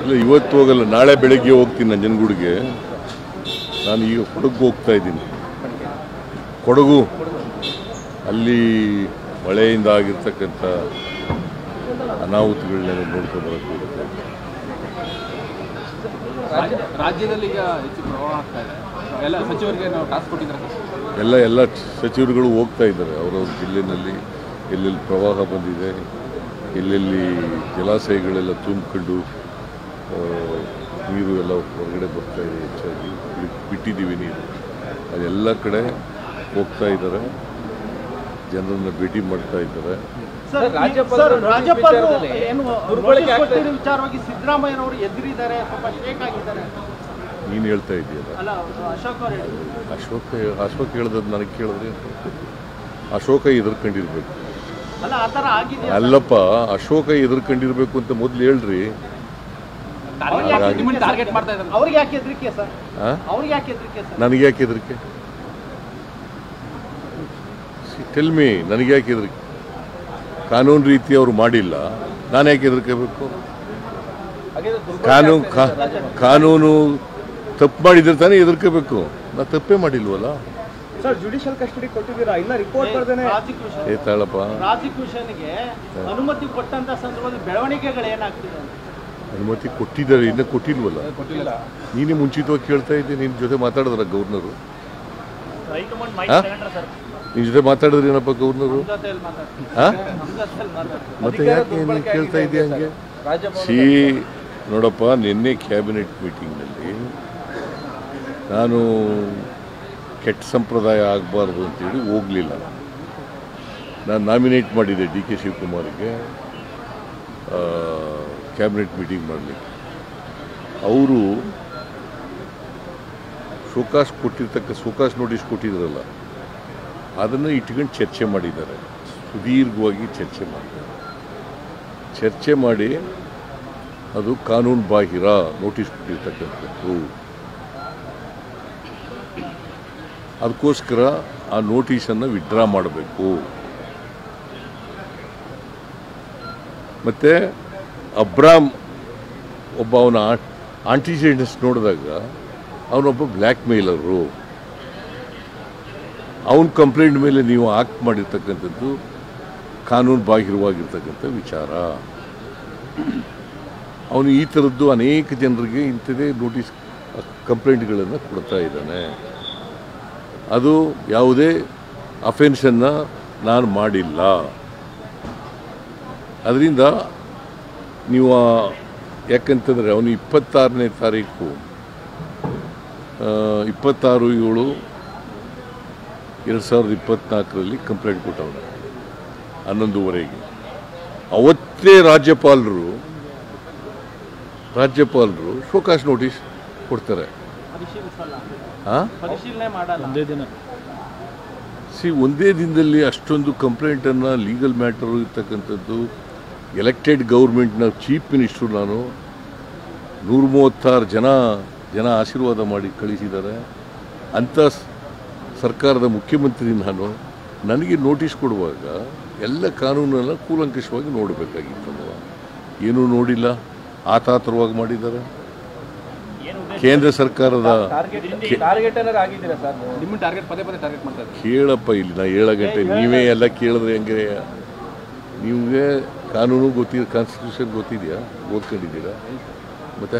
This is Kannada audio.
ಇಲ್ಲ, ಇವತ್ತು ಹೋಗಲ್ಲ, ನಾಳೆ ಬೆಳಗ್ಗೆ ಹೋಗ್ತೀನಿ ನಂಜನಗೂಡಿಗೆ. ನಾನು ಈಗ ಕೊಡಗು ಹೋಗ್ತಾ ಇದ್ದೀನಿ. ಕೊಡಗು ಅಲ್ಲಿ ಮಳೆಯಿಂದ ಆಗಿರ್ತಕ್ಕಂಥ ಅನಾಹುತಗಳನ್ನೆಲ್ಲ ನೋಡ್ಕೊಂಡು ಬರೋಕ್ಕೆ ಹೋಗುತ್ತೆ. ರಾಜ್ಯದಲ್ಲಿ ಈಗ ಹೆಚ್ಚು ಪ್ರವಾಹ ಆಗ್ತಾ ಇದೆ. ಎಲ್ಲ ಸಚಿವರಿಗೆ ನಾವು ಟಾಸ್ಕ್ ಕೊಟ್ಟಿದ್ದಾರೆ. ಎಲ್ಲ ಸಚಿವರುಗಳು ಹೋಗ್ತಾ ಇದ್ದಾರೆ ಅವರವ್ರ ಜಿಲ್ಲೆಯಲ್ಲಿ ಎಲ್ಲೆಲ್ಲಿ ಪ್ರವಾಹ ಬಂದಿದೆ, ಎಲ್ಲೆಲ್ಲಿ ಜಲಾಶಯಗಳೆಲ್ಲ ತುಂಬಿಕೊಂಡು ನೀರು ಎಲ್ಲ ಹೊರಗಡೆ ಬರ್ತಾ ಇದೆ, ಹೆಚ್ಚಾಗಿ ಬಿಟ್ಟಿದ್ದೀವಿ ನೀರು, ಅದೆಲ್ಲ ಕಡೆ ಹೋಗ್ತಾ ಇದ್ದಾರೆ, ಜನರನ್ನು ಭೇಟಿ ಮಾಡ್ತಾ ಇದ್ದಾರೆ. ವಿಚಾರವಾಗಿ ಸಿದ್ದರಾಮಯ್ಯನವರು ಎದುರಿದ್ದಾರೆ, ನೀನು ಹೇಳ್ತಾ ಇದೆಯಲ್ಲ, ಅಶೋಕ ಹೇಳಿದ್ ನನಗೆ ಕೇಳಿದ್ರೆ ಅಶೋಕ ಎದುರ್ಕೊಂಡಿರ್ಬೇಕು. ಅಲ್ಲಪ್ಪ, ಅಶೋಕ ಎದುರ್ಕೊಂಡಿರ್ಬೇಕು ಅಂತ ಮೊದಲು ಹೇಳ್ರಿ. ನನಗೆ ಯಾಕೆ ಹೆದರಿಕೆ? ಟೆಲ್ ಮೀ, ನನಗೆ ಯಾಕೆ ಹೆದರಿಕೆ? ಕಾನೂನು ರೀತಿ ಅವರು ಮಾಡಿಲ್ಲ, ನಾನು ಯಾಕೆ ಹೆದರ್ಕೋಬೇಕು? ಕಾನೂನು ತಪ್ಪು ಮಾಡಿದ್ರೆ ತಾನೇ ಹೆದರ್ಕೋಬೇಕು. ನಾ ತಪ್ಪೇ ಮಾಡಿಲ್ವಲ್ಲ. ಜುಡಿಷಿಯಲ್ ಕಸ್ಟಡಿ ಕೊಟ್ಟಿದ್ದೀರಾ, ಇಲ್ಲ ರಿಪೋರ್ಟ್ ಬರ್ದೇನೆ ತಾಳಪ್ಪ. ಪ್ರಾಸಿಕ್ಯೂಷನ್ಗೆ ಅನುಮತಿ ಕೊಟ್ಟಂತ ಸಂದರ್ಭದಲ್ಲಿ ಬೆಳವಣಿಗೆಗಳು ಏನಾಗ್ತಿದೆ? ಅನುಮತಿ ಕೊಟ್ಟಿದ್ದಾರೆ, ಇನ್ನೂ ಕೊಟ್ಟಿಲ್ವಲ್ಲ. ನೀನೇ ಮುಂಚಿತವಾಗಿ ಕೇಳ್ತಾ ಇದ್ದೆ. ನಿನ್ನ ಜೊತೆ ಮಾತಾಡಿದ್ರ ಗವರ್ನರು? ನಿನ್ನ ಜೊತೆ ಮಾತಾಡಿದ್ರೆ ಏನಪ್ಪ ಗವರ್ನರು? ಮತ್ತೆ ಯಾಕೆ ನೀನು ಕೇಳ್ತಾ ಇದ್ದೀಯ ಹಂಗೆ? ನೋಡಪ್ಪ, ನಿನ್ನೆ ಕ್ಯಾಬಿನೆಟ್ ಮೀಟಿಂಗ್ನಲ್ಲಿ ನಾನು ಕೆಟ್ಟ ಸಂಪ್ರದಾಯ ಆಗಬಾರ್ದು ಅಂತೇಳಿ ಹೋಗಲಿಲ್ಲ. ನಾನು ನಾಮಿನೇಟ್ ಮಾಡಿದ್ದೆ DK ಶಿವಕುಮಾರ್ಗೆ ಕ್ಯಾಬಿನೆಟ್ ಮೀಟಿಂಗ್ ಮಾಡಲಿಕ್ಕೆ. ಅವರು ಶೋಕಾಸ್ ನೋಟಿಸ್ ಕೊಟ್ಟಿದ್ರಲ್ಲ, ಅದನ್ನು ಇಟ್ಕೊಂಡು ಚರ್ಚೆ ಮಾಡಿದ್ದಾರೆ. ಸುದೀರ್ಘವಾಗಿ ಚರ್ಚೆ ಮಾಡಿ ಅದು ಕಾನೂನು ಬಾಹಿರ ನೋಟಿಸ್ ಕೊಟ್ಟಿರ್ತಕ್ಕಂಥದ್ದು. ಅದಕ್ಕೋಸ್ಕರ ಆ ನೋಟಿಸನ್ನು ವಿಡ್ರಾ ಮಾಡಬೇಕು. ಮತ್ತು ಅಬ್ರಾಮ್ ಒಬ್ಬ ಅವನ ಆಂಟಿಜೆಂಟ್ಸ್ ನೋಡಿದಾಗ ಅವನೊಬ್ಬ ಬ್ಲ್ಯಾಕ್ ಮೇಲರು. ಅವನ ಕಂಪ್ಲೇಂಟ್ ಮೇಲೆ ನೀವು ಆಕ್ಟ್ ಮಾಡಿರ್ತಕ್ಕಂಥದ್ದು ಕಾನೂನು ಬಾಹಿರವಾಗಿರ್ತಕ್ಕಂಥ ವಿಚಾರ. ಅವನು ಈ ಥರದ್ದು ಅನೇಕ ಜನರಿಗೆ ಇಂಥದೇ ನೋಟಿಸ್ ಕಂಪ್ಲೇಂಟ್ಗಳನ್ನು ಕೊಡ್ತಾ ಇದ್ದಾನೆ. ಅದು ಯಾವುದೇ ಅಫೆನ್ಸನ್ನು ನಾನು ಮಾಡಿಲ್ಲ. ಅದರಿಂದ ನೀವು ಯಾಕಂತಂದರೆ ಅವನು 26ನೇ ತಾರೀಕು 26/7/2024 ಕಂಪ್ಲೇಂಟ್ ಕೊಟ್ಟವನು 11:30. ಅವತ್ತೇ ರಾಜ್ಯಪಾಲರು ಶೋಕಾಸ್ ನೋಟಿಸ್ ಕೊಡ್ತಾರೆ. ಒಂದೇ ದಿನದಲ್ಲಿ ಅಷ್ಟೊಂದು ಕಂಪ್ಲೇಂಟನ್ನು, ಲೀಗಲ್ ಮ್ಯಾಟರು ಇರ್ತಕ್ಕಂಥದ್ದು, ಎಲೆಕ್ಟೆಡ್ ಗೌರ್ಮೆಂಟ್ನ ಚೀಫ್ ಮಿನಿಸ್ಟ್ರು ನಾನು 136 ಜನ ಆಶೀರ್ವಾದ ಮಾಡಿ ಕಳಿಸಿದ್ದಾರೆ. ಅಂಥ ಸರ್ಕಾರದ ಮುಖ್ಯಮಂತ್ರಿ ನನಗೆ ನೋಟಿಸ್ ಕೊಡುವಾಗ ಎಲ್ಲ ಕಾನೂನನ್ನು ಕೂಲಂಕಷವಾಗಿ ನೋಡಬೇಕಾಗಿತ್ತಲ್ವ. ಏನೂ ನೋಡಿಲ್ಲ, ಆತಾತರವಾಗಿ ಮಾಡಿದ್ದಾರೆ. ಕೇಂದ್ರ ಸರ್ಕಾರದ ಕೇಳಪ್ಪ, ಇಲ್ಲಿ ನಾ 7 ಗಂಟೆ ನೀವೇ ಎಲ್ಲ ಕೇಳಿದ್ರೆ ಹೆಂಗೆ? ನಿಮಗೆ ಕಾನೂನು ಗೊತ್ತಿದೆ, ಕಾನ್ಸ್ಟಿಟ್ಯೂಷನ್ ಗೊತ್ತಿದೆಯಾ? ಓದ್ಕೊಂಡಿದ್ದೀರಾ? ಮತ್ತೆ